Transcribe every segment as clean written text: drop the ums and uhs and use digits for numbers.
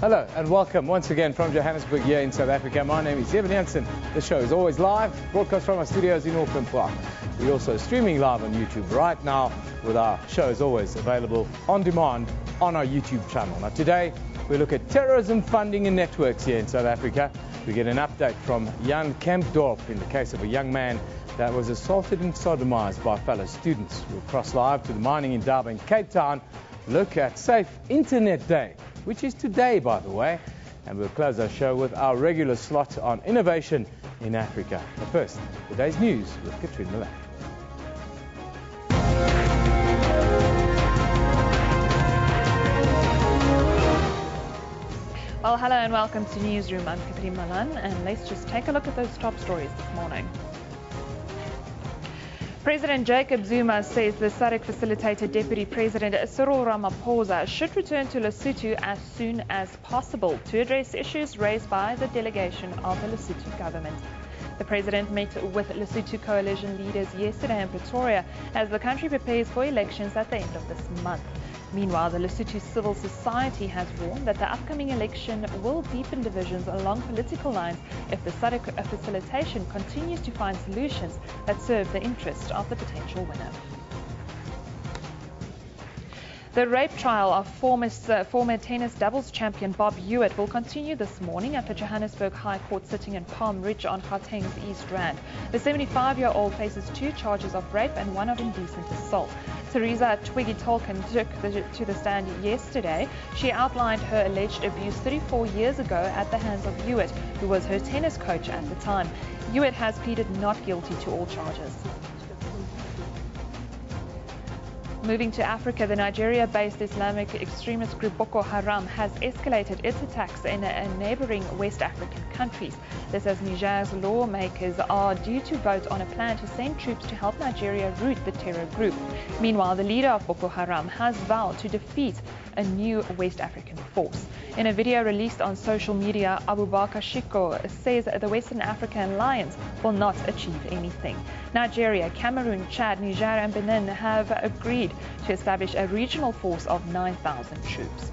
Hello and welcome once again from Johannesburg here in South Africa. My name is Evan Jansen. The show is always live, broadcast from our studios in Auckland Park. We're also streaming live on YouTube right now with our show as always available on demand on our YouTube channel. Now today we look at terrorism funding and networks here in South Africa. We get an update from Jan Kempdorp in the case of a young man that was assaulted and sodomized by fellow students. We'll cross live to the mining indaba in Cape Town, look at Safe Internet Day, which is today, by the way, and we'll close our show with our regular slot on innovation in Africa. But first, today's news with Katrina Milan. Well, hello and welcome to Newsroom. I'm Katrina Milan, and let's just take a look at those top stories this morning. President Jacob Zuma says the SADC-facilitated Deputy President Cyril Ramaphosa should return to Lesotho as soon as possible to address issues raised by the delegation of the Lesotho government. The president met with Lesotho coalition leaders yesterday in Pretoria as the country prepares for elections at the end of this month. Meanwhile, the Lesotho civil society has warned that the upcoming election will deepen divisions along political lines if the SADC facilitation continues to find solutions that serve the interest of the potential winner. The rape trial of former tennis doubles champion Bob Hewitt will continue this morning at the Johannesburg High Court sitting in Palm Ridge on Gauteng's East Rand. The 75-year-old faces 2 charges of rape and 1 of indecent assault. Teresa Twiggy Tolkien took to the stand yesterday. She outlined her alleged abuse 34 years ago at the hands of Hewitt, who was her tennis coach at the time. Hewitt has pleaded not guilty to all charges. Moving to Africa, the Nigeria-based Islamic extremist group Boko Haram has escalated its attacks in neighboring West African countries. This as Niger's lawmakers are due to vote on a plan to send troops to help Nigeria root the terror group. Meanwhile, the leader of Boko Haram has vowed to defeat a new West African force. In a video released on social media, Abubakar Shiko says the Western African alliance will not achieve anything. Nigeria, Cameroon, Chad, Niger and Benin have agreed to establish a regional force of 9,000 troops.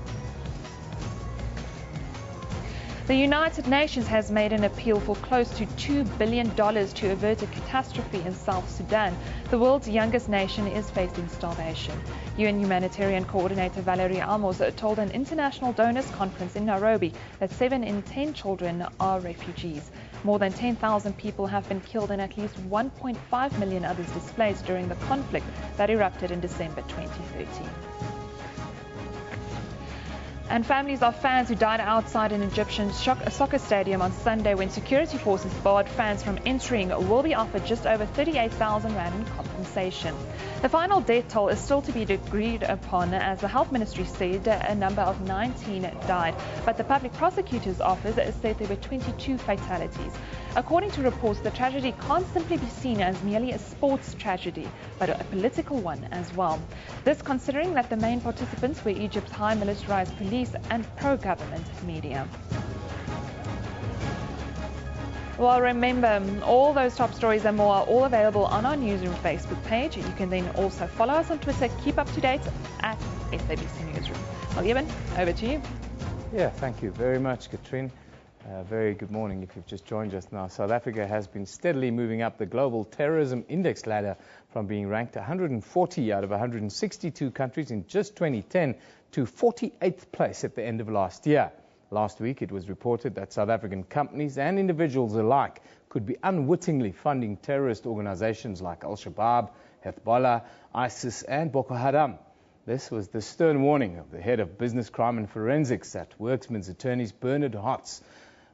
The United Nations has made an appeal for close to $2 billion to avert a catastrophe in South Sudan. The world's youngest nation is facing starvation. UN humanitarian coordinator Valerie Amos told an international donors conference in Nairobi that 7 in 10 children are refugees. More than 10,000 people have been killed and at least 1.5 million others displaced during the conflict that erupted in December 2013. And families of fans who died outside an Egyptian soccer stadium on Sunday when security forces barred fans from entering will be offered just over 38,000 rand in compensation. The final death toll is still to be agreed upon, as the health ministry said a number of 19 died, but the public prosecutor's office said there were 22 fatalities. According to reports, the tragedy can't simply be seen as merely a sports tragedy, but a political one as well. This considering that the main participants were Egypt's high militarized police and pro-government media. Well, remember, all those top stories and more are all available on our Newsroom Facebook page. You can then also follow us on Twitter. Keep up to date at SABC Newsroom. Well, Evan, over to you. Yeah, thank you very much, Katrina. Very good morning if you've just joined us now. South Africa has been steadily moving up the global terrorism index ladder from being ranked 140 out of 162 countries in just 2010 to 48th place at the end of last year. Last week it was reported that South African companies and individuals alike could be unwittingly funding terrorist organizations like Al-Shabaab, Hezbollah, ISIS and Boko Haram. This was the stern warning of the head of business crime and forensics at Worksman's attorneys Bernard Hotz.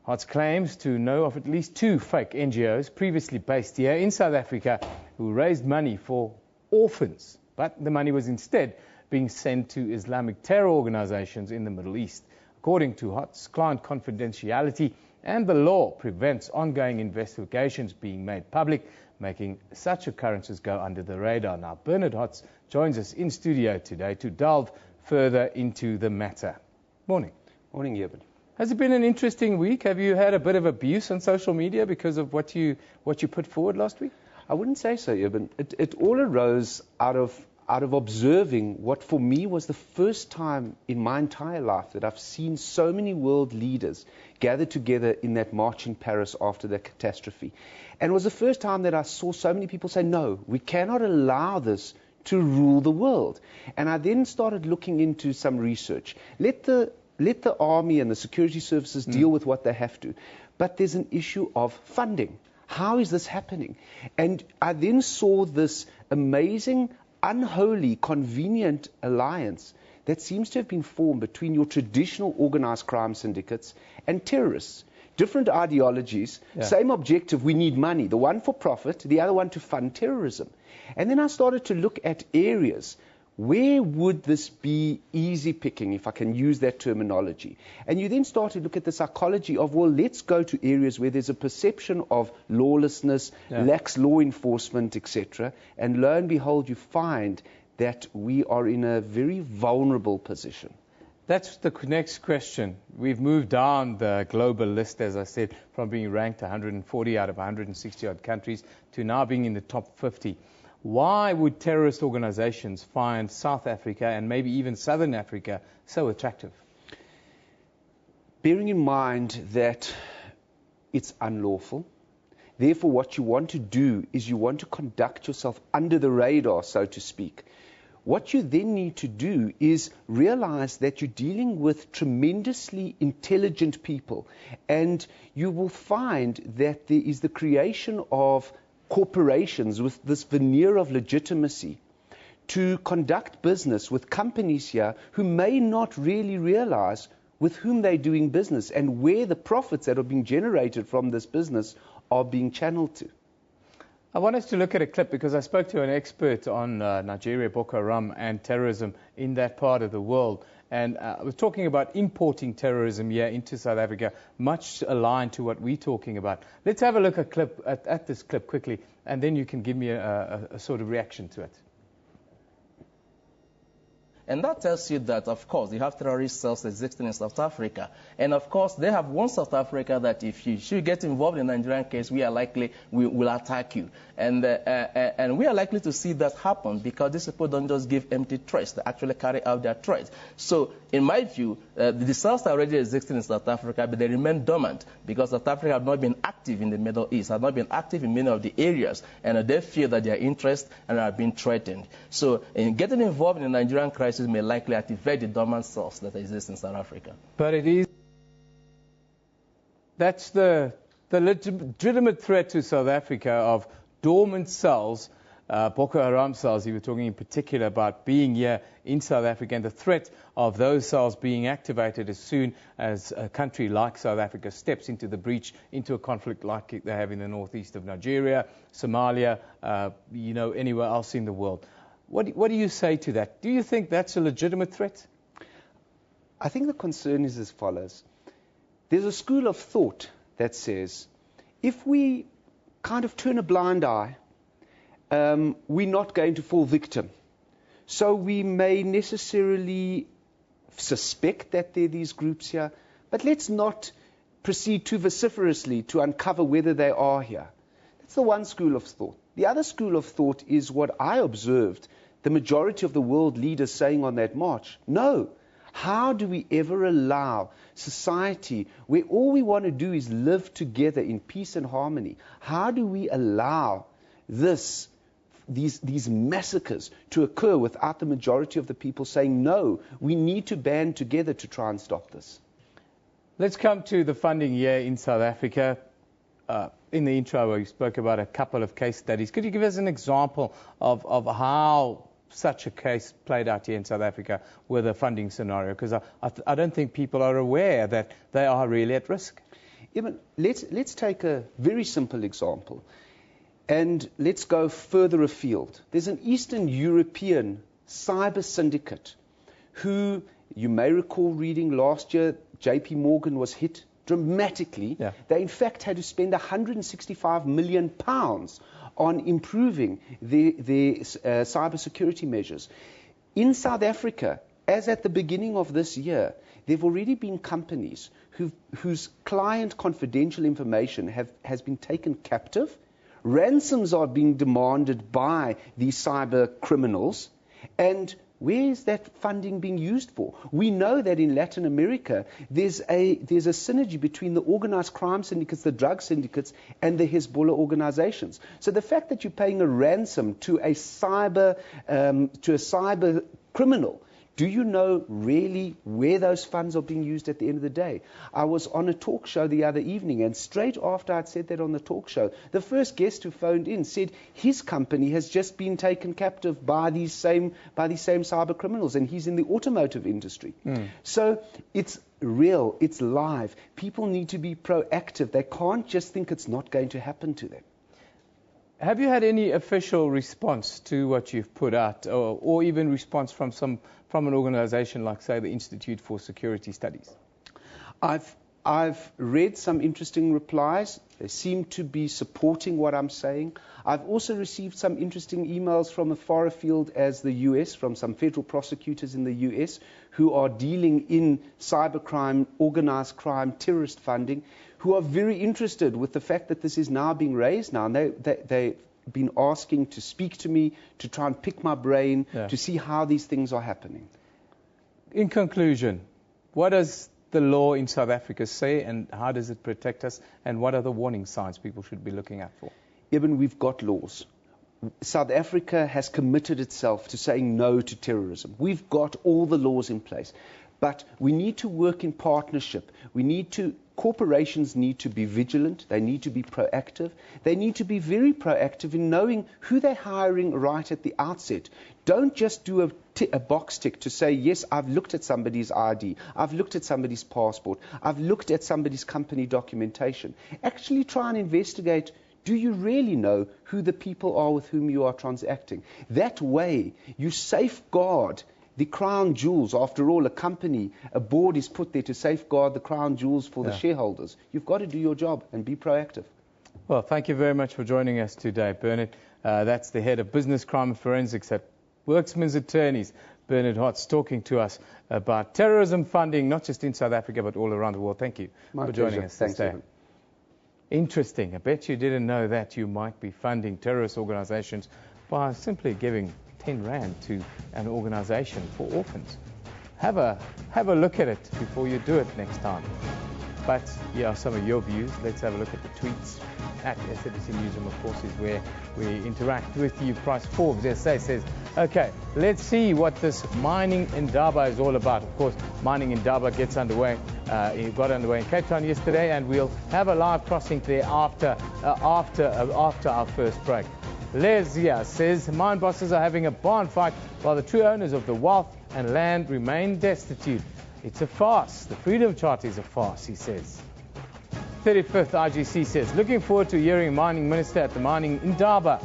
Hotz claims to know of at least 2 fake NGOs previously based here in South Africa who raised money for orphans, but the money was instead being sent to Islamic terror organizations in the Middle East. According to Hotz, client confidentiality and the law prevents ongoing investigations being made public, making such occurrences go under the radar. Now, Bernard Hotz joins us in studio today to delve further into the matter. Morning. Morning, Evan. Has it been an interesting week? Have you had a bit of abuse on social media because of what you put forward last week? I wouldn't say so, Evan. It all arose out of out of observing what for me was the first time in my entire life that I've seen so many world leaders gathered together in that march in Paris after that catastrophe. And it was the first time that I saw so many people say, no, we cannot allow this to rule the world. And I then started looking into some research. Let the army and the security services deal with what they have to. But there's an issue of funding. How is this happening? And I then saw this amazing, unholy, convenient alliance that seems to have been formed between your traditional organized crime syndicates and terrorists. Different ideologies, same objective, we need money. The one for profit, the other one to fund terrorism. And then I started to look at areas. Where would this be easy picking, if I can use that terminology? And you then start to look at the psychology of, well, let's go to areas where there's a perception of lawlessness, lax law enforcement, etc. And lo and behold, you find that we are in a very vulnerable position. That's the next question. We've moved down the global list, as I said, from being ranked 140 out of 160 odd countries to now being in the top 50. Why would terrorist organizations find South Africa and maybe even Southern Africa so attractive? Bearing in mind that it's unlawful, therefore what you want to do is you want to conduct yourself under the radar, so to speak. What you then need to do is realize that you're dealing with tremendously intelligent people, and you will find that there is the creation of corporations with this veneer of legitimacy to conduct business with companies here who may not really realize with whom they're doing business and where the profits that are being generated from this business are being channeled to. I want us to look at a clip because I spoke to an expert on Nigeria, Boko Haram, and terrorism in that part of the world. And I was talking about importing terrorism here into South Africa, much aligned to what we're talking about. Let's have a look at this clip quickly, and then you can give me a sort of reaction to it. And that tells you that, of course, you have terrorist cells existing in South Africa. And, of course, they have warned South Africa that if you should get involved in the Nigerian case, we will attack you. And we are likely to see that happen because these people don't just give empty threats. They actually carry out their threats. So, in my view, the cells are already existing in South Africa, but they remain dormant because South Africa have not been active in the Middle East, have not been active in many of the areas, and they feel that their interests are being threatened. So, in getting involved in the Nigerian crisis may likely activate the dormant cells that exist in South Africa. But that's the legitimate threat to South Africa of dormant cells, Boko Haram cells. You were talking in particular about being here in South Africa and the threat of those cells being activated as soon as a country like South Africa steps into the breach, into a conflict like they have in the northeast of Nigeria, Somalia, anywhere else in the world. What do you say to that? Do you think that's a legitimate threat? I think the concern is as follows. There's a school of thought that says if we kind of turn a blind eye, we're not going to fall victim. So we may necessarily suspect that there are these groups here, but let's not proceed too vociferously to uncover whether they are here. That's the one school of thought. The other school of thought is what I observed the majority of the world leaders saying on that march. No. How do we ever allow society where all we want to do is live together in peace and harmony? How do we allow these massacres to occur without the majority of the people saying, no, we need to band together to try and stop this? Let's come to the funding here in South Africa. In the intro, we spoke about a couple of case studies. Could you give us an example of how such a case played out here in South Africa with a funding scenario? Because I don't think people are aware that they are really at risk. Even let's take a very simple example, and let's go further afield. There's an Eastern European cyber syndicate who, you may recall reading last year, JP Morgan was hit dramatically. Yeah. They in fact had to spend £165 million on improving their cybersecurity measures. In South Africa, as at the beginning of this year, there have already been companies whose client confidential information has been taken captive. Ransoms are being demanded by these cyber criminals, And where is that funding being used for? We know that in Latin America, there's a synergy between the organized crime syndicates, the drug syndicates, and the Hezbollah organizations. So the fact that you're paying a ransom to a cyber criminal, do you know really where those funds are being used at the end of the day? I was on a talk show the other evening, and straight after I'd said that on the talk show, the first guest who phoned in said his company has just been taken captive by these same cyber criminals, and he's in the automotive industry. So it's real, it's live. People need to be proactive. They can't just think it's not going to happen to them. Have you had any official response to what you've put out, or even response from an organization like, say, the Institute for Security Studies? I've read some interesting replies. They seem to be supporting what I'm saying. I've also received some interesting emails from as far afield as the US, from some federal prosecutors in the US who are dealing in cybercrime, organized crime, terrorist funding, who are very interested with the fact that this is now being raised now. And they've been asking to speak to me, to try and pick my brain, to see how these things are happening. In conclusion, what does the law in South Africa say, and how does it protect us, and what are the warning signs people should be looking out for? Eben, we've got laws. South Africa has committed itself to saying no to terrorism. We've got all the laws in place. But we need to work in partnership. Corporations need to be vigilant. They need to be proactive. They need to be very proactive in knowing who they're hiring right at the outset. Don't just do a box tick to say, yes, I've looked at somebody's ID. I've looked at somebody's passport. I've looked at somebody's company documentation. Actually try and investigate. Do you really know who the people are with whom you are transacting? That way, you safeguard the crown jewels. After all, a board is put there to safeguard the crown jewels for the shareholders. You've got to do your job and be proactive. Well, thank you very much for joining us today, Bernard. That's the head of business crime and forensics at Worksman's Attorneys, Bernard Hotz, talking to us about terrorism funding, not just in South Africa, but all around the world. Thank you for joining us today. Interesting. I bet you didn't know that you might be funding terrorist organizations by simply giving 10 Rand to an organization for orphans. Have a look at it before you do it next time. But here are some of your views. Let's have a look at the tweets. At SABC Newsroom, of course, is where we interact with you. Price Forbes SA says, okay, let's see what this mining in Daba is all about. Of course, mining in Daba gets underway. It got underway in Cape Town yesterday, and we'll have a live crossing there after our first break. Lesia says, mine bosses are having a barn fight while the true owners of the wealth and land remain destitute. It's a farce. The Freedom Charter is a farce, he says. 35th IGC says, looking forward to hearing Mining Minister at the Mining Indaba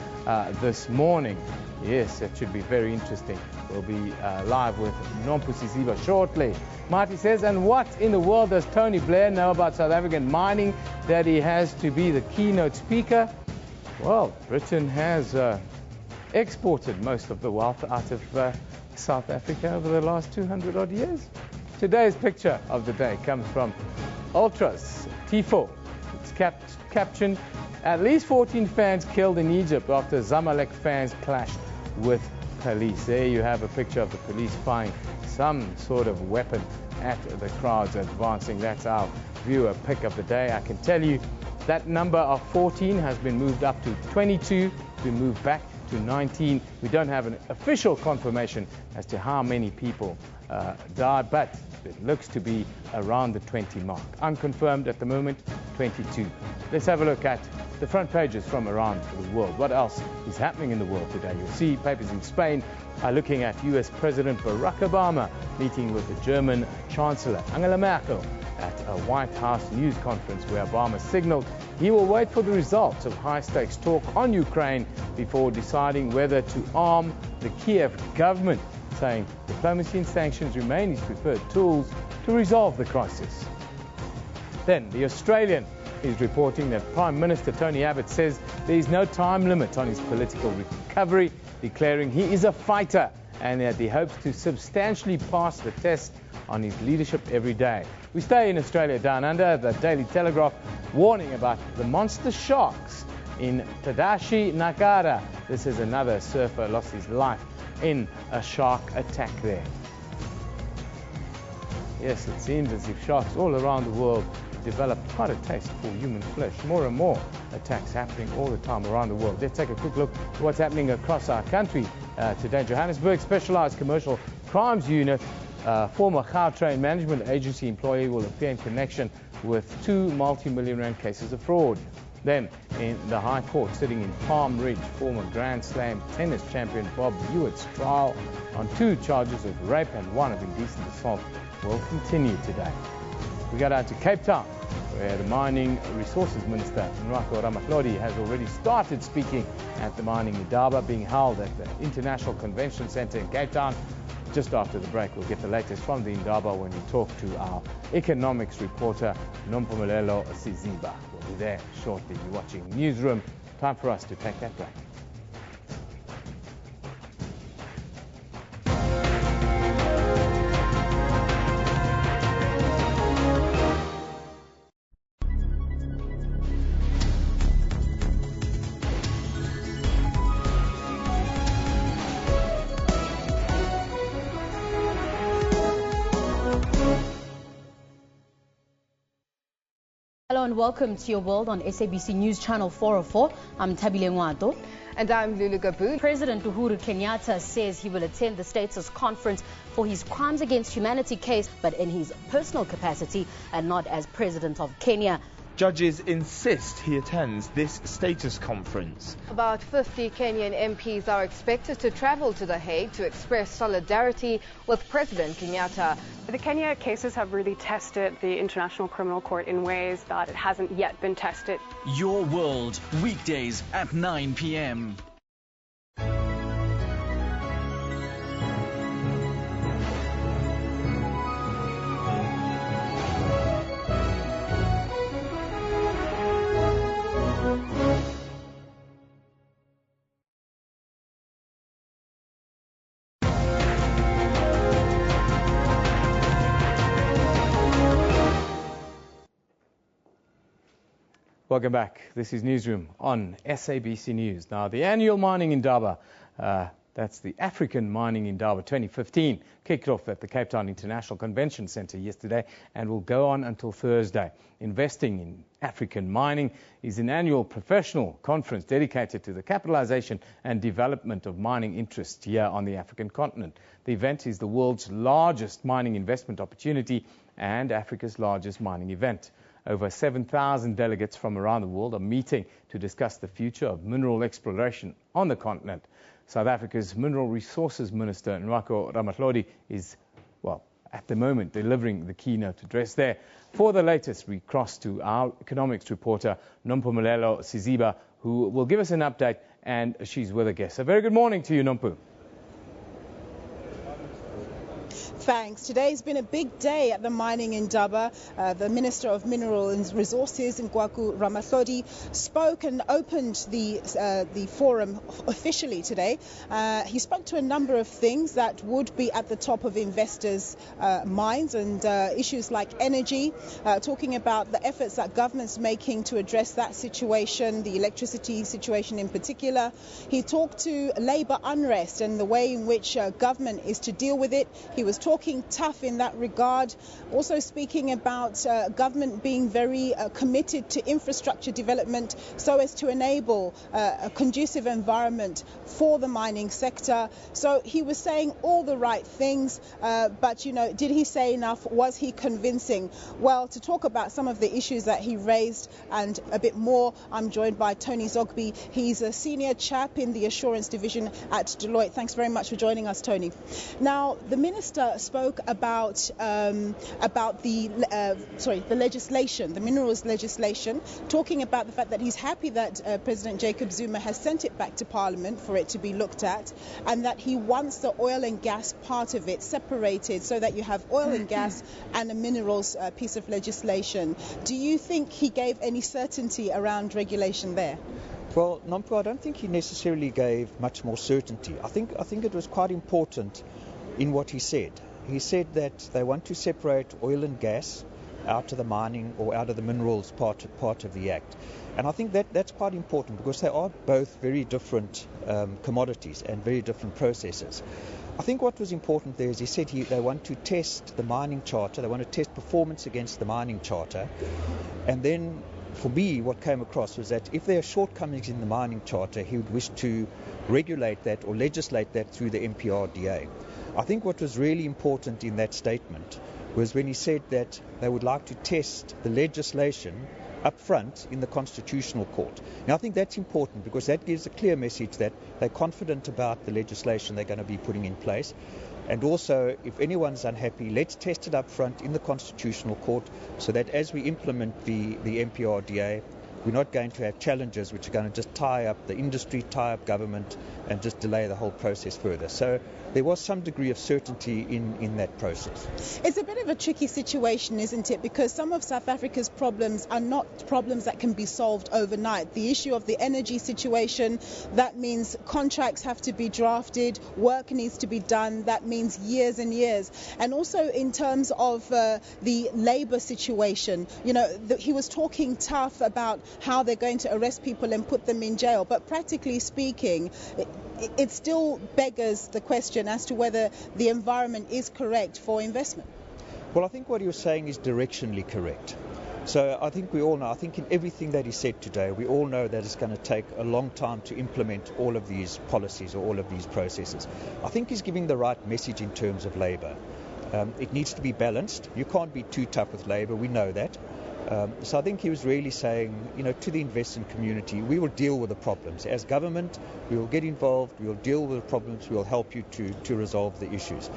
this morning. Yes, that should be very interesting. We'll be live with Nompusi Ziva shortly. Marty says, and what in the world does Tony Blair know about South African mining that he has to be the keynote speaker? Well, Britain has exported most of the wealth out of South Africa over the last 200 odd years. Today's picture of the day comes from Ultras T4. It's captioned, at least 14 fans killed in Egypt after Zamalek fans clashed with police. There you have a picture of the police firing some sort of weapon at the crowds advancing. That's our viewer pick of the day. I can tell you that number of 14 has been moved up to 22, been moved back to 19. We don't have an official confirmation as to how many people died, but it looks to be around the 20 mark. Unconfirmed at the moment, 22. Let's have a look at the front pages from around the world. What else is happening in the world today? You'll see papers in Spain are looking at US President Barack Obama meeting with the German Chancellor Angela Merkel at a White House news conference where Obama signaled he will wait for the results of high-stakes talk on Ukraine before deciding whether to arm the Kiev government, saying diplomacy and sanctions remain his preferred tools to resolve the crisis. Then the Australian is reporting that Prime Minister Tony Abbott says there is no time limit on his political recovery, declaring he is a fighter and that he hopes to substantially pass the test on his leadership every day. We stay in Australia down under. The Daily Telegraph warning about the monster sharks in Tadashi Nagara. This is another surfer lost his life in a shark attack there. Yes, it seems as if sharks all around the world developed quite a taste for human flesh. More and more attacks happening all the time around the world. Let's take a quick look at what's happening across our country today. Johannesburg Specialized Commercial Crimes Unit, former Gautrain Management Agency employee, will appear in connection with 2 multi-million rand cases of fraud. Then, in the High Court sitting in Palm Ridge, former Grand Slam tennis champion Bob Hewitt's trial on 2 charges of rape and 1 of indecent assault will continue today. We go down to Cape Town, where the Mining Resources Minister, Nrako Ramatlhodi, has already started speaking at the Mining Indaba being held at the International Convention Centre in Cape Town. Just after the break, we'll get the latest from the Indaba when we talk to our economics reporter, Nompumelelo Siziba. We'll be there shortly. You're watching Newsroom. Time for us to take that break. Hello and welcome to your world on SABC News Channel 404. I'm Tabile Ngwato. And I'm Lulu Gabu. President Uhuru Kenyatta says he will attend the status conference for his crimes against humanity case, but in his personal capacity and not as president of Kenya. Judges insist he attends this status conference. About 50 Kenyan MPs are expected to travel to The Hague to express solidarity with President Kenyatta. The Kenya cases have really tested the International Criminal Court in ways that it hasn't yet been tested. Your World, weekdays at 9 p.m. Welcome back. This is Newsroom on SABC News. Now, the annual Mining Indaba, that's the African Mining Indaba 2015, kicked off at the Cape Town International Convention Centre yesterday and will go on until Thursday. Investing in African mining is an annual professional conference dedicated to the capitalisation and development of mining interests here on the African continent. The event is the world's largest mining investment opportunity and Africa's largest mining event. Over 7,000 delegates from around the world are meeting to discuss the future of mineral exploration on the continent. South Africa's Mineral Resources Minister, Nrako Ramatlhodi, is, well, at the moment delivering the keynote address there. For the latest, we cross to our economics reporter, Nompumelelo Siziba, who will give us an update, and she's with a guest. A very good morning to you, Nompu. Thanks. Today's been a big day at the Mining Indaba. The Minister of Mineral and Resources, Nrako Ramatlhodi, spoke and opened the forum officially today. He spoke to a number of things that would be at the top of investors' minds, and issues like energy, talking about the efforts that government's making to address that situation, the electricity situation in particular. He talked to labour unrest and the way in which government is to deal with it. He was talking tough in that regard, also speaking about government being very committed to infrastructure development so as to enable a conducive environment for the mining sector. So he was saying all the right things, but, you know, did he say enough? Was he convincing? Well, to talk about some of the issues that he raised and a bit more, I'm joined by Tony Zogby. He's a senior chap in the assurance division at Deloitte. Thanks very much for joining us, Tony. Now, the minister spoke about the legislation, the minerals legislation, talking about the fact that he's happy that President Jacob Zuma has sent it back to Parliament for it to be looked at, and that he wants the oil and gas part of it separated so that you have oil and gas and a minerals piece of legislation. Do you think he gave any certainty around regulation there? Well, Nompu, I don't think he necessarily gave much more certainty. I think it was quite important in what he said. He said that they want to separate oil and gas out of the mining or out of the minerals part of the Act. And I think that's quite important because they are both very different commodities and very different processes. I think what was important there is he said they want to test the mining charter, they want to test performance against the mining charter, and then for me what came across was that if there are shortcomings in the mining charter, he would wish to regulate that or legislate that through the MPRDA. I think what was really important in that statement was when he said that they would like to test the legislation up front in the Constitutional Court. Now I think that's important because that gives a clear message that they're confident about the legislation they're going to be putting in place. And also, if anyone's unhappy, let's test it up front in the Constitutional Court so that as we implement the MPRDA, we're not going to have challenges which are going to just tie up the industry, tie up government, and just delay the whole process further. So there was some degree of certainty in that process. It's a bit of a tricky situation, isn't it? Because some of South Africa's problems are not problems that can be solved overnight. The issue of the energy situation, that means contracts have to be drafted, work needs to be done, that means years and years. And also in terms of the labour situation, you know, he was talking tough about how they're going to arrest people and put them in jail. But practically speaking, it still beggars the question as to whether the environment is correct for investment. Well, I think what he was saying is directionally correct. So I think we all know, I think in everything that he said today, we all know that it's going to take a long time to implement all of these policies or all of these processes. I think he's giving the right message in terms of labour. It needs to be balanced. You can't be too tough with labour, we know that. So I think he was really saying, you know, to the investment community, we will deal with the problems. As government, we will get involved, we will deal with the problems, we will help you to resolve the issues.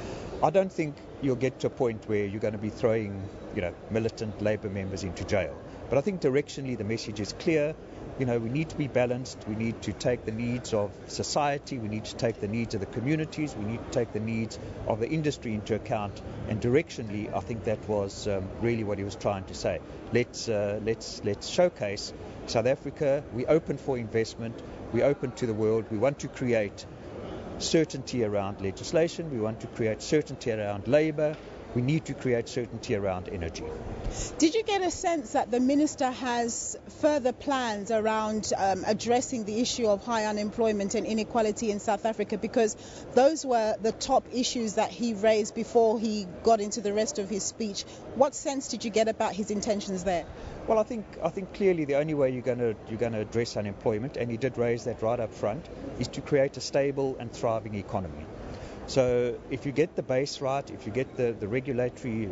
I don't think you'll get to a point where you're going to be throwing, you know, militant Labour members into jail. But I think directionally the message is clear. You know, we need to be balanced, we need to take the needs of society, we need to take the needs of the communities, we need to take the needs of the industry into account, and directionally I think that was really what he was trying to say. Let's showcase South Africa, we're open for investment, we're open to the world, we want to create certainty around legislation, we want to create certainty around labour, we need to create certainty around energy. Did you get a sense that the minister has further plans around addressing the issue of high unemployment and inequality in South Africa? Because those were the top issues that he raised before he got into the rest of his speech. What sense did you get about his intentions there? Well, I think clearly the only way you're going to address unemployment, and he did raise that right up front, is to create a stable and thriving economy. So if you get the base right, if you get the regulatory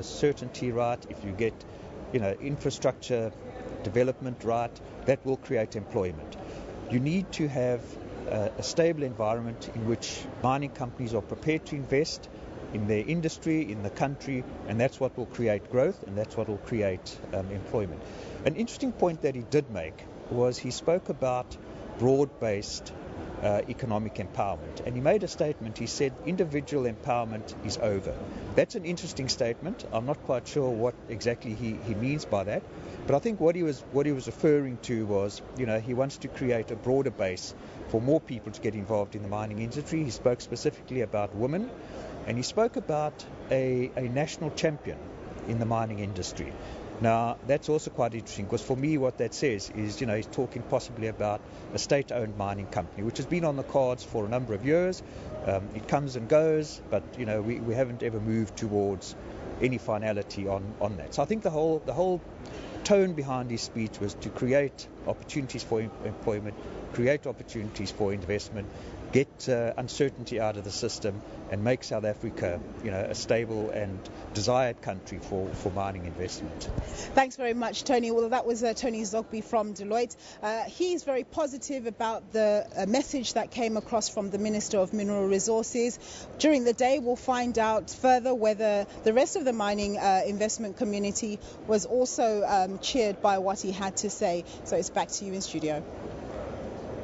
certainty right, if you get, you know, infrastructure development right, that will create employment. You need to have a stable environment in which mining companies are prepared to invest in their industry, in the country, and that's what will create growth and that's what will create employment. An interesting point that he did make was he spoke about broad-based economic empowerment, and he made a statement. He said individual empowerment is over. That's an interesting statement. I'm not quite sure what exactly he means by that, but I think what he was referring to was, you know, he wants to create a broader base for more people to get involved in the mining industry. He spoke specifically about women, and he spoke about a national champion in the mining industry. Now, that's also quite interesting because for me what that says is, you know, he's talking possibly about a state-owned mining company, which has been on the cards for a number of years. It comes and goes, but, you know, we haven't ever moved towards any finality on that. So I think the whole tone behind his speech was to create opportunities for employment, create opportunities for investment, get uncertainty out of the system, and make South Africa, you know, a stable and desired country for mining investment. Thanks very much, Tony. Well, that was Tony Zogby from Deloitte. He's very positive about the message that came across from the Minister of Mineral Resources. During the day, we'll find out further whether the rest of the mining investment community was also cheered by what he had to say. So it's back to you in studio.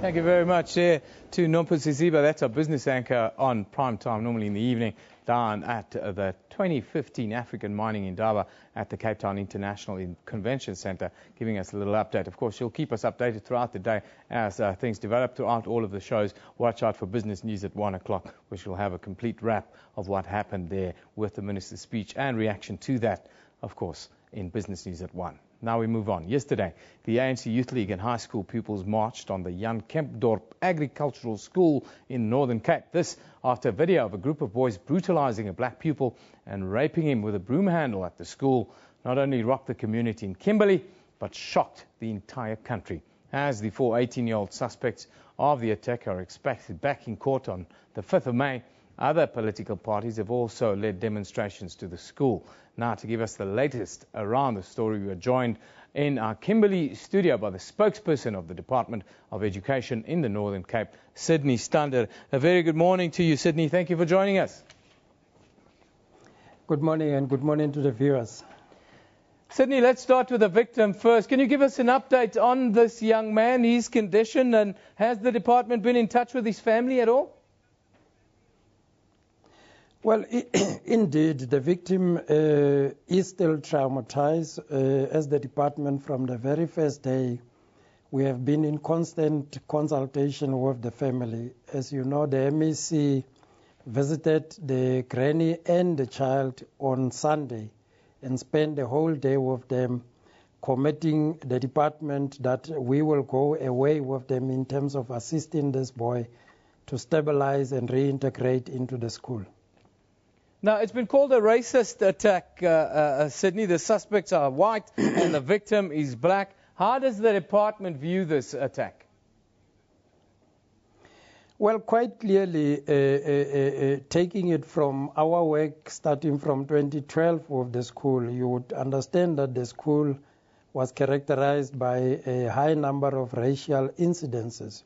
Thank you very much to Nompu Siziba. That's our business anchor on prime time, normally in the evening, down at the 2015 African Mining Indaba at the Cape Town International Convention Centre, giving us a little update. Of course, she'll keep us updated throughout the day as things develop throughout all of the shows. Watch out for business news at 1 o'clock, which will have a complete wrap of what happened there with the minister's speech and reaction to that, of course, in Business News at 1. Now we move on. Yesterday, the ANC Youth League and high school pupils marched on the Jan Kempdorp Agricultural School in Northern Cape. This after a video of a group of boys brutalizing a black pupil and raping him with a broom handle at the school not only rocked the community in Kimberley, but shocked the entire country. As the 4 18-year-old suspects of the attack are expected back in court on the 5th of May, other political parties have also led demonstrations to the school. Now, to give us the latest around the story, we are joined in our Kimberley studio by the spokesperson of the Department of Education in the Northern Cape, Sydney Stander. A very good morning to you, Sydney. Thank you for joining us. Good morning, and good morning to the viewers. Sydney, let's start with the victim first. Can you give us an update on this young man, his condition, and has the department been in touch with his family at all? Well, indeed, the victim is still traumatized. As the department, from the very first day, we have been in constant consultation with the family. As you know, the MEC visited the granny and the child on Sunday and spent the whole day with them, committing the department that we will go away with them in terms of assisting this boy to stabilize and reintegrate into the school. Now, it's been called a racist attack, Sydney. The suspects are white and the victim is black. How does the department view this attack? Well, quite clearly, taking it from our work starting from 2012 with the school, you would understand that the school was characterized by a high number of racial incidences.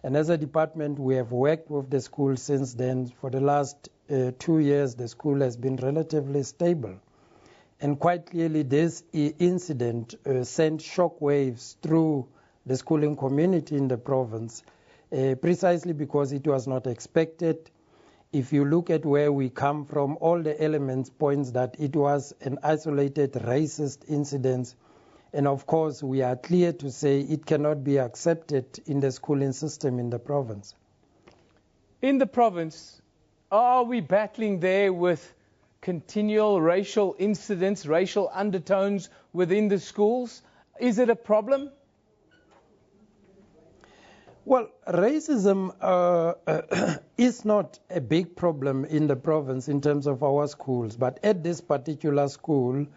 And as a department, we have worked with the school since then. For the last 2 years, the school has been relatively stable. And quite clearly, this incident sent shockwaves through the schooling community in the province, precisely because it was not expected. If you look at where we come from, all the elements points that it was an isolated racist incident. And of course, we are clear to say it cannot be accepted in the schooling system in the province. In the province, are we battling there with continual racial incidents, racial undertones within the schools? Is it a problem? Well, racism is not a big problem in the province in terms of our schools, but at this particular school,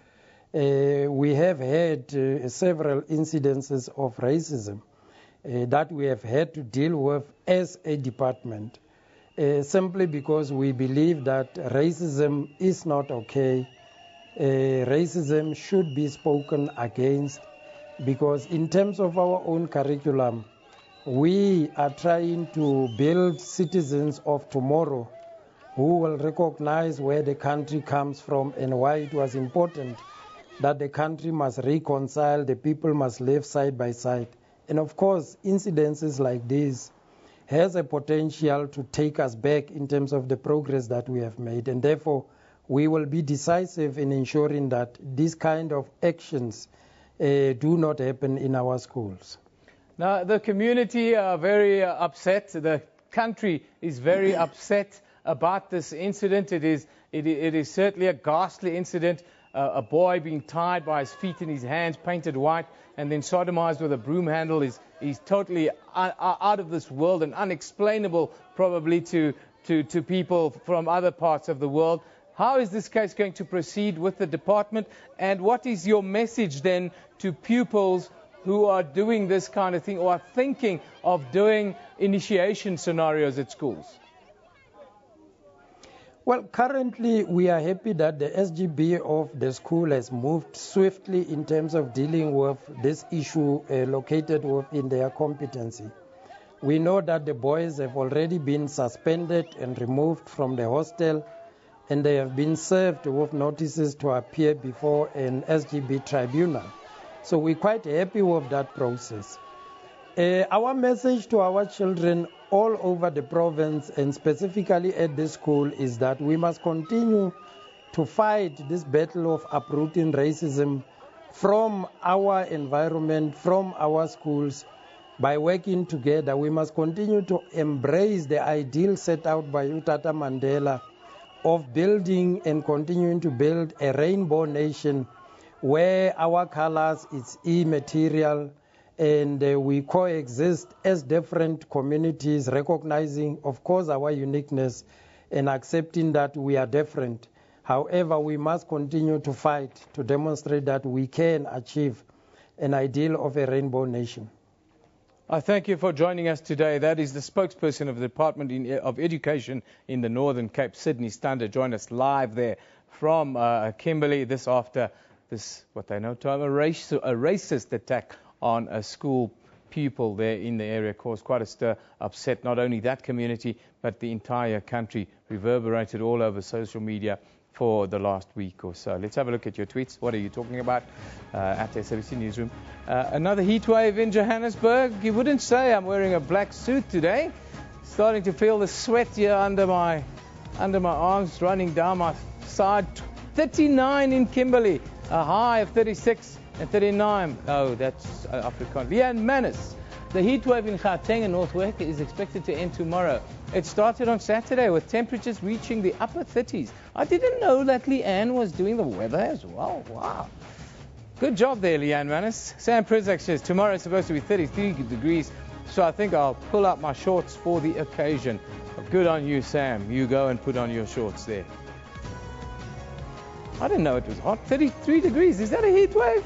we have had several incidences of racism that we have had to deal with as a department, simply because we believe that racism is not okay. Racism should be spoken against, because in terms of our own curriculum, we are trying to build citizens of tomorrow who will recognize where the country comes from and why it was important that the country must reconcile, the people must live side by side. And of course, incidences like this has a potential to take us back in terms of the progress that we have made. And therefore, we will be decisive in ensuring that these kind of actions do not happen in our schools. Now, the community are very upset. The country is very upset about this incident. It is certainly a ghastly incident. A boy being tied by his feet and his hands, painted white, and then sodomized with a broom handle is totally out of this world and unexplainable probably to people from other parts of the world. How is this case going to proceed with the department, and what is your message then to pupils who are doing this kind of thing or are thinking of doing initiation scenarios at schools? Well, currently we are happy that the SGB of the school has moved swiftly in terms of dealing with this issue located within their competency. We know that the boys have already been suspended and removed from the hostel, and they have been served with notices to appear before an SGB tribunal. So we're quite happy with that process. Our message to our children all over the province, and specifically at this school, is that we must continue to fight this battle of uprooting racism from our environment, from our schools. By working together, we must continue to embrace the ideal set out by Tata Mandela of building and continuing to build a rainbow nation where our colors is immaterial, and we coexist as different communities, recognizing, of course, our uniqueness and accepting that we are different. However, we must continue to fight to demonstrate that we can achieve an ideal of a rainbow nation. I thank you for joining us today. That is the spokesperson of the Department of Education in the Northern Cape, Sydney Stander, joined us live there from Kimberley this after this, what they know, term a racist attack on a school pupil there in the area caused quite a stir, upset not only that community, but the entire country, reverberated all over social media for the last week or so. Let's have a look at your tweets. What are you talking about at SABC Newsroom? Another heat wave in Johannesburg. You wouldn't say I'm wearing a black suit today. Starting to feel the sweat here under my arms, running down my side. 39 in Kimberley, a high of 36 and 39. Oh, that's Afrikaans. Leanne Manus. The heat wave in Gauteng and North West is expected to end tomorrow. It started on Saturday with temperatures reaching the upper 30s. I didn't know that Leanne was doing the weather as well. Wow. Good job there, Leanne Manus. Sam Prizak says tomorrow is supposed to be 33 degrees, so I think I'll pull out my shorts for the occasion. Good on you, Sam. You go and put on your shorts there. I didn't know it was hot. 33 degrees. Is that a heat wave?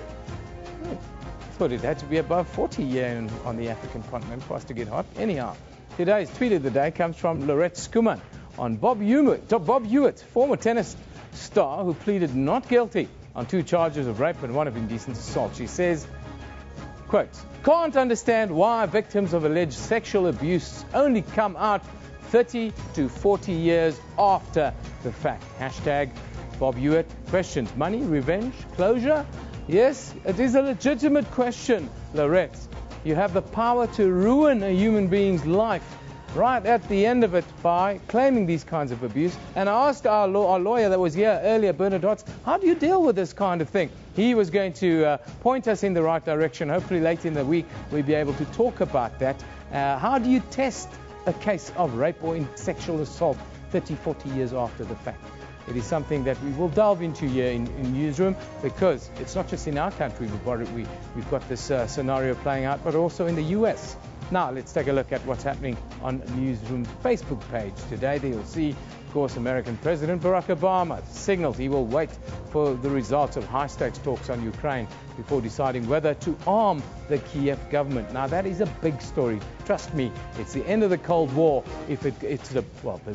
I thought it had to be above 40 here on the African continent for us to get hot. Anyhow, today's tweet of the day comes from Lorette Skuman on Bob Hewitt, former tennis star who pleaded not guilty on 2 charges of rape and 1 of indecent assault. She says, quote, "Can't understand why victims of alleged sexual abuse only come out 30 to 40 years after the fact." Hashtag Bob Hewitt questions money, revenge, closure. Yes, it is a legitimate question, Lorette. You have the power to ruin a human being's life right at the end of it by claiming these kinds of abuse. And I asked our lawyer that was here earlier, Bernard Hotz, how do you deal with this kind of thing? He was going to point us in the right direction. Hopefully later in the week we'll be able to talk about that. How do you test a case of rape or sexual assault 30, 40 years after the fact? It is something that we will delve into here in Newsroom, because it's not just in our country we've got this scenario playing out, but also in the US. Now, let's take a look at what's happening on Newsroom's Facebook page. Today, there you'll see, of course, American President Barack Obama signaled he will wait for the results of high-stakes talks on Ukraine before deciding whether to arm the Kiev government. Now, that is a big story. Trust me, it's the end of the Cold War. If it's the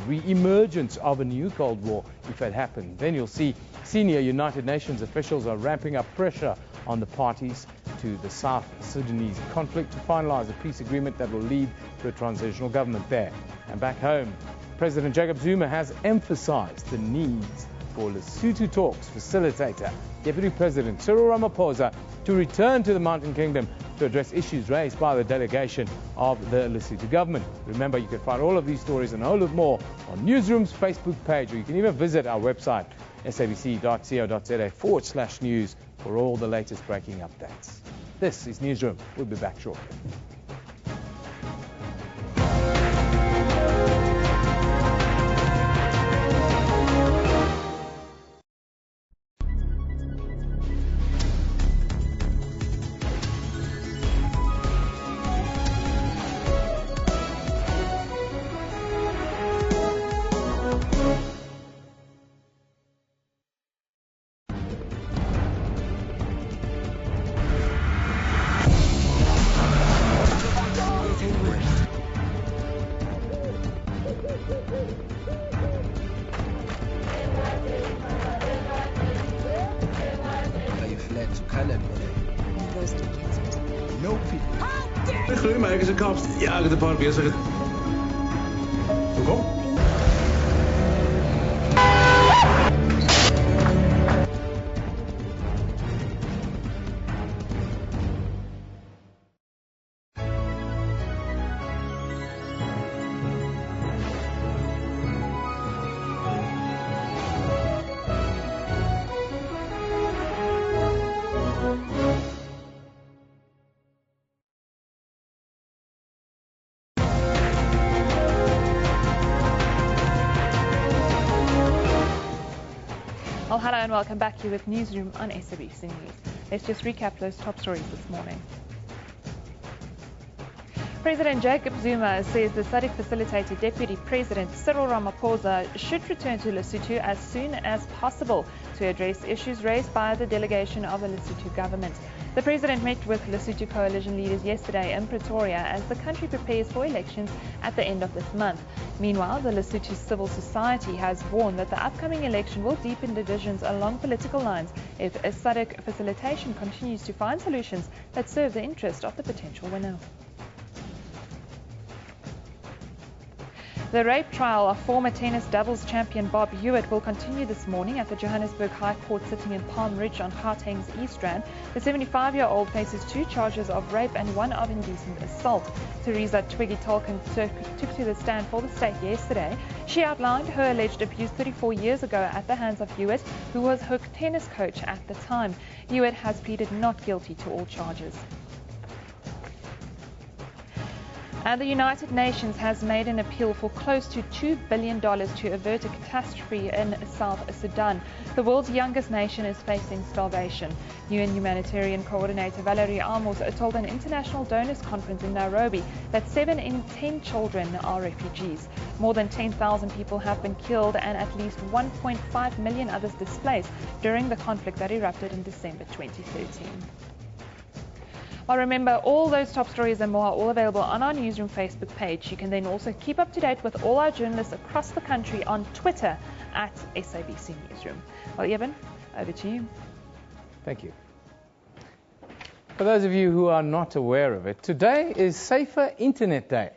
re-emergence of a new Cold War, if it happens. Then you'll see senior United Nations officials are ramping up pressure on the parties to the South Sudanese conflict to finalize a peace agreement that will lead to a transitional government there. And back home, President Jacob Zuma has emphasized the needs for Lesotho talks facilitator, Deputy President Cyril Ramaphosa, to return to the Mountain Kingdom to address issues raised by the delegation of the Lesotho government. Remember, you can find all of these stories and a whole lot more on Newsroom's Facebook page, or you can even visit our website, sabc.co.za/news, for all the latest breaking updates. This is Newsroom. We'll be back shortly. Ja, ik heb een paar bezig. Kom. hello and welcome back here with Newsroom on SABC News. Let's just recap those top stories this morning. President Jacob Zuma says the SADC facilitator Deputy President Cyril Ramaphosa should return to Lesotho as soon as possible to address issues raised by the delegation of the Lesotho government. The president met with Lesotho coalition leaders yesterday in Pretoria as the country prepares for elections at the end of this month. Meanwhile, the Lesotho civil society has warned that the upcoming election will deepen divisions along political lines if a SADC facilitation continues to find solutions that serve the interest of the potential winner. The rape trial of former tennis doubles champion Bob Hewitt will continue this morning at the Johannesburg High Court sitting in Palm Ridge on Gauteng's East Rand. The 75-year-old faces 2 charges of rape and 1 of indecent assault. Teresa Twiggy Tolkien took to the stand for the state yesterday. She outlined her alleged abuse 34 years ago at the hands of Hewitt, who was her tennis coach at the time. Hewitt has pleaded not guilty to all charges. And the United Nations has made an appeal for close to $2 billion to avert a catastrophe in South Sudan. The world's youngest nation is facing starvation. UN humanitarian coordinator Valerie Amos told an international donors conference in Nairobi that 7 in 10 children are refugees. More than 10,000 people have been killed and at least 1.5 million others displaced during the conflict that erupted in December 2013. Well, remember, all those top stories and more are all available on our Newsroom Facebook page. You can then also keep up to date with all our journalists across the country on Twitter at SABC Newsroom. Well, Evan, over to you. Thank you. For those of you who are not aware of it, today is Safer Internet Day.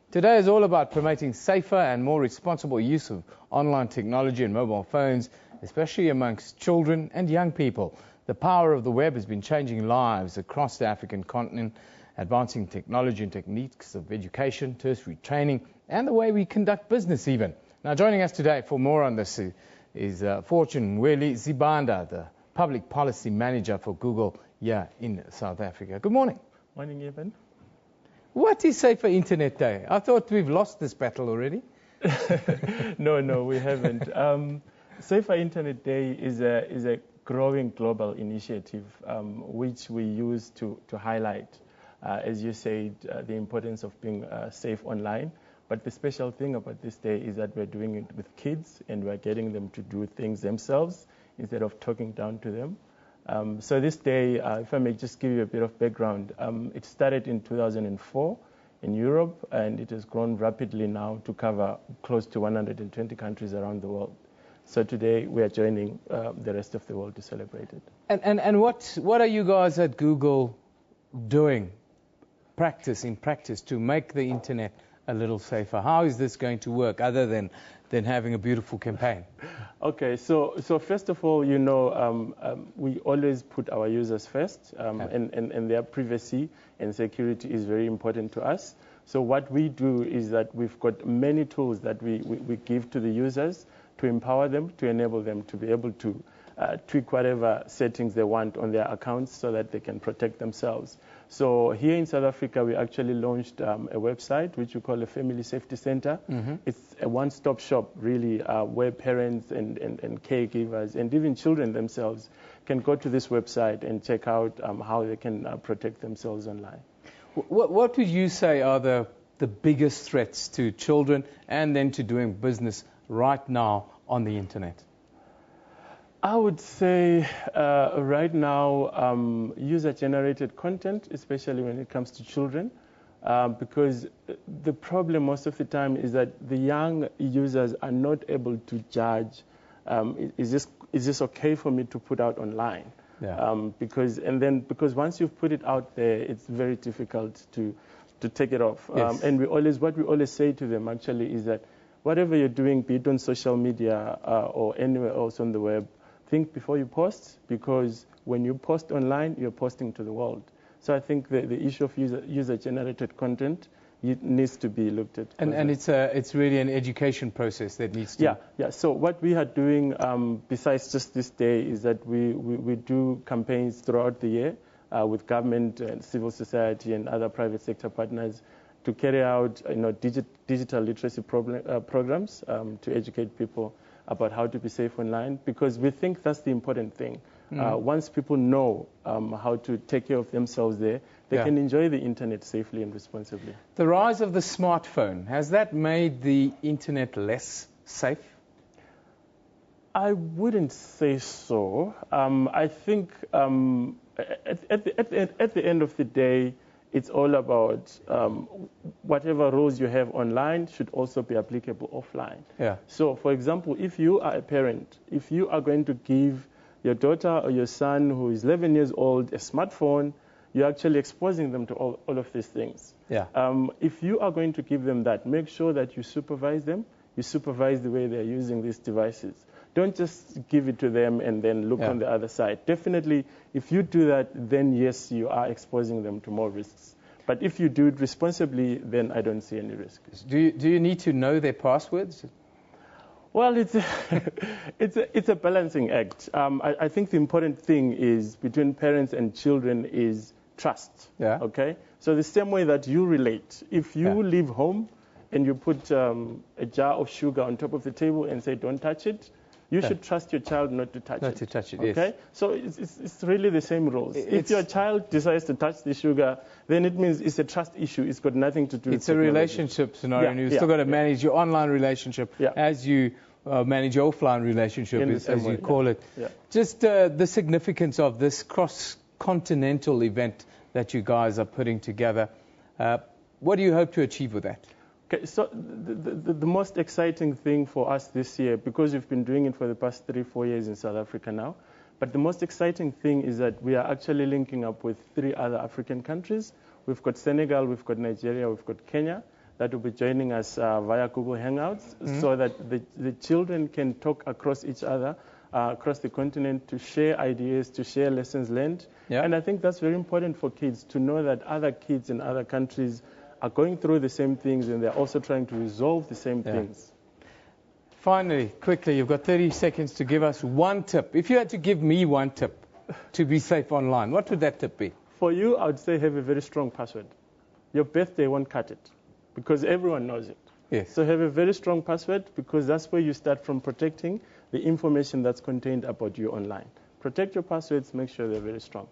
Today is all about promoting safer and more responsible use of online technology and mobile phones, especially amongst children and young people. The power of the web has been changing lives across the African continent, advancing technology and techniques of education, tertiary training, and the way we conduct business even. Now, joining us today for more on this is Fortune Nweli Zibanda, the Public Policy Manager for Google here in South Africa. Good morning. Morning, Evan. What is Safer Internet Day? I thought we've lost this battle already. No, we haven't. Safer Internet Day is a growing global initiative which we use to highlight, as you said, the importance of being safe online. But the special thing about this day is that we're doing it with kids and we're getting them to do things themselves instead of talking down to them. So this day, if I may just give you a bit of background, it started in 2004 in Europe and it has grown rapidly now to cover close to 120 countries around the world. So today we are joining the rest of the world to celebrate it. And what are you guys at Google doing in practice to make the internet a little safer? How is this going to work other than having a beautiful campaign? Okay, so first of all, you know, we always put our users first, and their privacy and security is very important to us. So what we do is that we've got many tools that we give to the users to empower them, to enable them to be able to tweak whatever settings they want on their accounts so that they can protect themselves. So here in South Africa, we actually launched a website which we call a Family Safety Center. Mm-hmm. It's a one-stop shop, really, where parents and caregivers and even children themselves can go to this website and check out how they can protect themselves online. What would you say are the biggest threats to children and then to doing business right now on the internet? I would say right now user-generated content, especially when it comes to children, because the problem most of the time is that the young users are not able to judge, is this okay for me to put out online? Yeah. Because once you've put it out there, it's very difficult to take it off. Yes. And what we always say to them actually is that whatever you're doing, be it on social media or anywhere else on the web, think before you post, because when you post online, you're posting to the world. So I think the issue of user-generated content needs to be looked at. And it's really an education process that needs to... Yeah. So what we are doing, besides just this day, is that we do campaigns throughout the year with government and civil society and other private sector partners to carry out digital literacy programs to educate people about how to be safe online, because we think that's the important thing. Once people know how to take care of themselves there, they can enjoy the internet safely and responsibly. The rise of the smartphone, has that made the internet less safe? I wouldn't say so. I think at the end of the day, it's all about whatever rules you have online should also be applicable offline. Yeah. So, for example, if you are a parent, if you are going to give your daughter or your son who is 11 years old a smartphone, you're actually exposing them to all of these things. Yeah. If you are going to give them that, make sure that you supervise them. You supervise the way they're using these devices. Don't just give it to them and then look on the other side. Definitely, if you do that, then yes, you are exposing them to more risks. But if you do it responsibly, then I don't see any risk. Do you need to know their passwords? Well, it's a balancing act. I think the important thing is between parents and children is trust. Yeah. Okay. So the same way that you relate, if you leave home and you put a jar of sugar on top of the table and say don't touch it, you should trust your child not to touch it. Not to touch it, okay? Yes. So it's really the same rules. If your child decides to touch the sugar, then it means it's a trust issue. It's got nothing to do with technology. A relationship scenario, and you've still got to manage your online relationship as you manage your offline relationship, as you call it. Yeah. Just the significance of this cross-continental event that you guys are putting together. What do you hope to achieve with that? Okay, so the most exciting thing for us this year, because we've been doing it for the past 3-4 years in South Africa now, but the most exciting thing is that we are actually linking up with 3 other African countries. We've got Senegal, we've got Nigeria, we've got Kenya, that will be joining us via Google Hangouts, so that the children can talk across each other, across the continent, to share ideas, to share lessons learned. Yeah. And I think that's very important for kids to know that other kids in other countries are going through the same things, and they're also trying to resolve the same things. Finally, quickly, you've got 30 seconds to give us one tip. If you had to give me one tip to be safe online, what would that tip be? For you, I would say have a very strong password. Your birthday won't cut it, because everyone knows it. Yes. So have a very strong password, because that's where you start from protecting the information that's contained about you online. Protect your passwords, make sure they're very strong.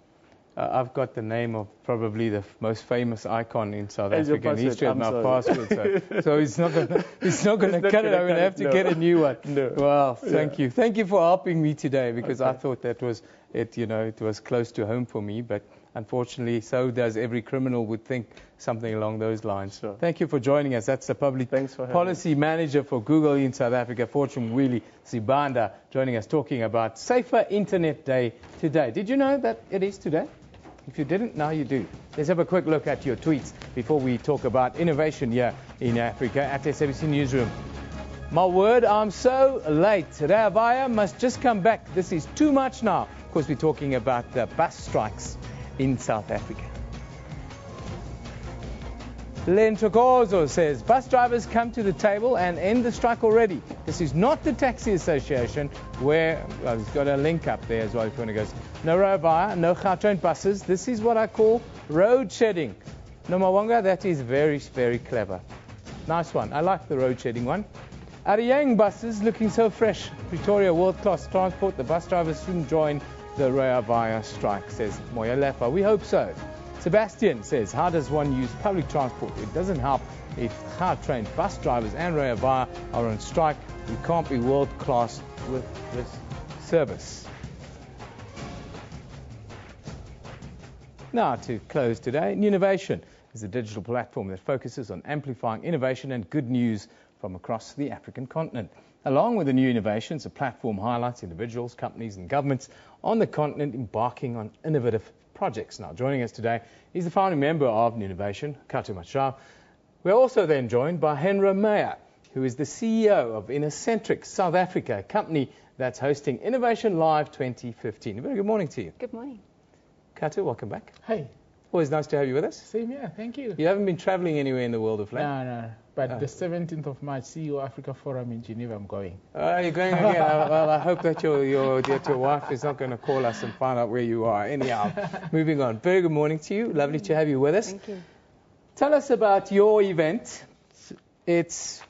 I've got the name of probably the most famous icon in South African history as my password, so it's not going to cut it. I'm going to have to get a new one. No. Well, thank you for helping me today, because I thought that was it. It was close to home for me, but unfortunately, so does every criminal would think something along those lines. Sure. Thank you for joining us. That's the Public Policy Manager for Google in South Africa, Fortune Wheelie Sibanda, joining us talking about Safer Internet Day today. Did you know that it is today? If you didn't, now you do. Let's have a quick look at your tweets before we talk about innovation here in Africa at SABC Newsroom. My word, I'm so late. Rea must just come back. This is too much now. Of course, we're talking about the bus strikes in South Africa. Len Trokozo says, bus drivers come to the table and end the strike already. This is not the Taxi Association, where, well, he's got a link up there as well if you want to go. No Rea, no Gautrain buses. This is what I call road shedding. No Mawanga, that is very, very clever. Nice one. I like the road shedding one. Ariang buses looking so fresh. Pretoria world-class transport. The bus drivers soon join the Rea strike, says Moya Lefa. We hope so. Sebastian says, how does one use public transport? It doesn't help if Gautrain bus drivers and Rea are on strike. We can't be world-class with this service. Now to close today, Newsroom is a digital platform that focuses on amplifying innovation and good news from across the African continent. Along with the new innovations, the platform highlights individuals, companies and governments on the continent embarking on innovative projects. Now, joining us today is the founding member of Newsroom, Katu Machar. We're also then joined by Henry Meyer, who is the CEO of Innocentric South Africa, a company that's hosting Innovation Live 2015. A very good morning to you. Good morning. Katu, welcome back. Hey. Always nice to have you with us. Same here, thank you. You haven't been traveling anywhere in the world of late? No. But the 17th of March, CEO Africa Forum in Geneva, I'm going. You're going again? Well, I hope that your wife is not going to call us and find out where you are. Anyhow, moving on. Very good morning to you. Lovely to have you with us. Thank you. Tell us about your event. It's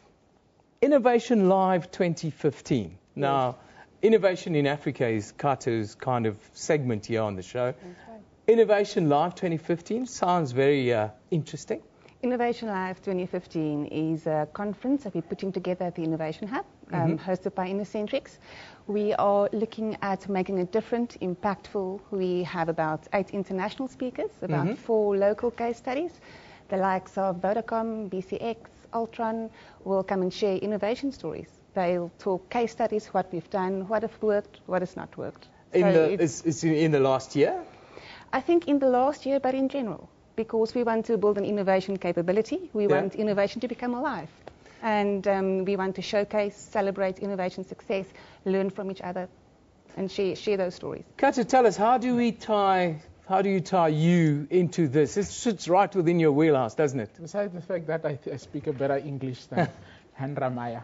Innovation Live 2015. Now, Innovation in Africa is Kato's kind of segment here on the show. That's right. Innovation Live 2015 sounds very interesting. Innovation Live 2015 is a conference that we're putting together at the Innovation Hub, hosted by Innocentrics. We are looking at making it different, impactful. We have about 8 international speakers, about 4 local case studies. The likes of Vodacom, BCX, Ultron will come and share innovation stories. They'll talk case studies, what we've done, what has worked, what has not worked. It's in the last year? I think in the last year, but in general. Because we want to build an innovation capability. We want innovation to become alive. And we want to showcase, celebrate innovation success, learn from each other, and share those stories. Kato, tell us, how do you tie you into this? It sits right within your wheelhouse, doesn't it? Besides the fact that I speak a better English than Hendra Maya.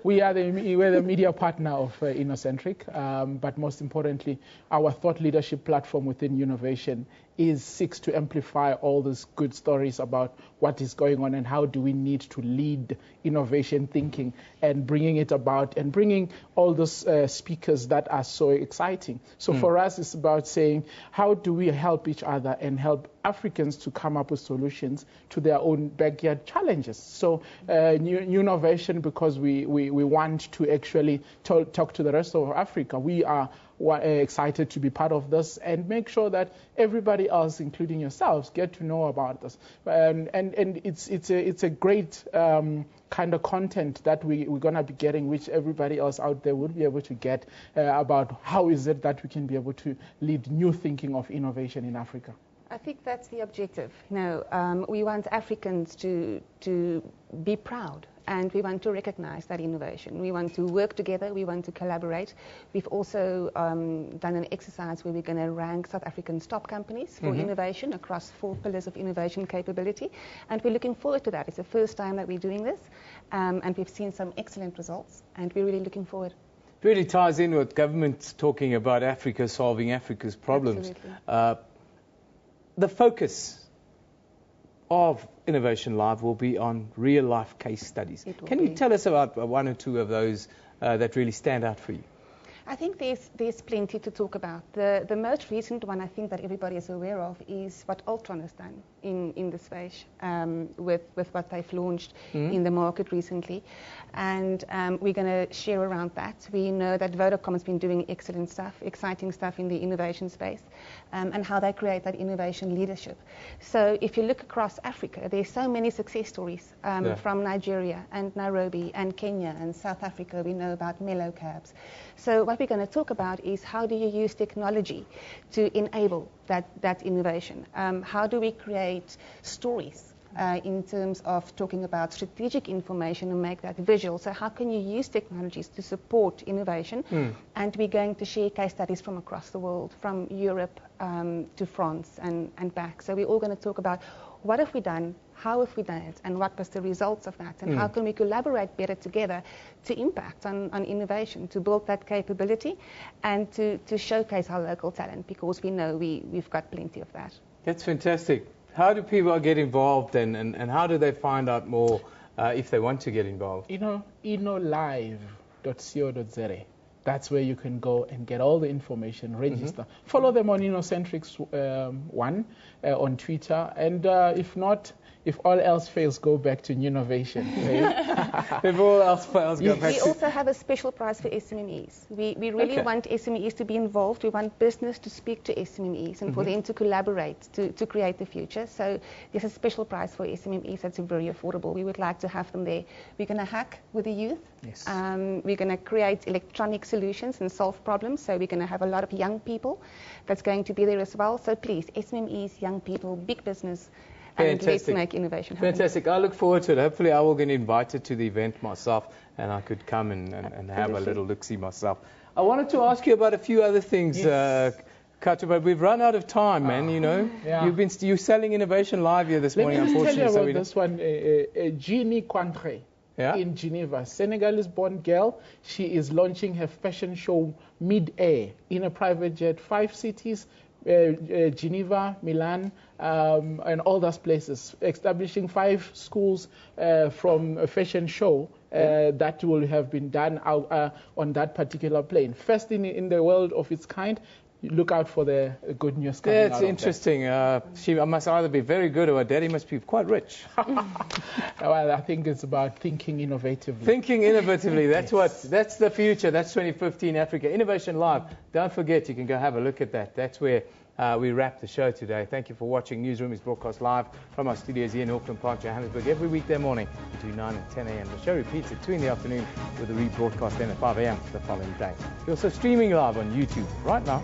We're the media partner of Innocentric, but most importantly, our thought leadership platform within Innovation seeks to amplify all these good stories about what is going on and how do we need to lead innovation thinking and bringing it about and bringing all those speakers that are so exciting. So for us, it's about saying, how do we help each other and help Africans to come up with solutions to their own backyard challenges. So new innovation, because we want to actually talk to the rest of Africa. We are excited to be part of this and make sure that everybody else, including yourselves, get to know about this. And it's a great kind of content that we're going to be getting, which everybody else out there would be able to get about how is it that we can be able to lead new thinking of innovation in Africa. I think that's the objective. We want Africans to be proud, and we want to recognize that innovation. We want to work together, we want to collaborate. We've also done an exercise where we're going to rank South Africa's top companies for innovation across 4 pillars of innovation capability, and we're looking forward to that. It's the first time that we're doing this, and we've seen some excellent results, and we're really looking forward. It really ties in with governments talking about Africa solving Africa's problems. The focus of Innovation Live will be on real-life case studies. Can you tell us about 1 or 2 of those that really stand out for you? I think there's plenty to talk about. The most recent one I think that everybody is aware of is what Ultron has done in the space with what they've launched in the market recently. And we're going to share around that. We know that Vodacom has been doing excellent stuff, exciting stuff in the innovation space, and how they create that innovation leadership. So if you look across Africa, there's so many success stories from Nigeria and Nairobi and Kenya and South Africa. We know about Mellow Cabs. So what we're going to talk about is how do you use technology to enable that innovation? How do we create stories in terms of talking about strategic information and make that visual? So how can you use technologies to support innovation? And we're going to share case studies from across the world, from Europe to France and back. So we're all going to talk about what have we done, how have we done it, and what was the results of that, and how can we collaborate better together to impact on innovation, to build that capability, and to showcase our local talent, because we know we've got plenty of that. That's fantastic. How do people get involved, and how do they find out more if they want to get involved? Innolive.co.za. That's where you can go and get all the information, register. Follow them on Innocentrics on Twitter, and if not, if all else fails, go back to Innovation. If all else fails, go back to... We also have a special prize for SMEs. We really want SMEs to be involved. We want business to speak to SMEs and for them to collaborate to create the future. So there's a special prize for SMEs that's very affordable. We would like to have them there. We're going to hack with the youth. Yes. We're going to create electronic solutions and solve problems. So we're going to have a lot of young people that's going to be there as well. So please, SMEs, young people, big business, and let's make innovation happen. Fantastic. I look forward to it. Hopefully I will get invited to the event myself and I could come and have a little look-see myself. I wanted to ask you about a few other things, Kato, but we've run out of time, man, you know. Yeah. You're selling Innovation Live here this morning, unfortunately. Let me tell you about this one, Jeannie Quantre in Geneva, Senegalese-born girl. She is launching her fashion show mid-air in a private jet, 5 cities, Geneva, Milan, and all those places, establishing 5 schools from a fashion show that will have been done on that particular plane. First in the world of its kind. Look out for the good news coming out. That's interesting. She must either be very good or her daddy must be quite rich. Well, I think it's about thinking innovatively. Thinking innovatively, that's the future. That's 2015 Africa Innovation Live. Don't forget, you can go have a look at that. That's where we wrap the show today. Thank you for watching. Newsroom is broadcast live from our studios here in Auckland Park, Johannesburg, every weekday morning between 9 and 10 a.m. The show repeats at 2 in the afternoon with a rebroadcast then at 5 a.m. the following day. We're also streaming live on YouTube right now,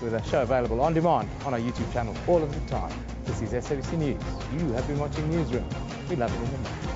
with a show available on demand on our YouTube channel all of the time. This is SABC News. You have been watching Newsroom. We love it in the morning.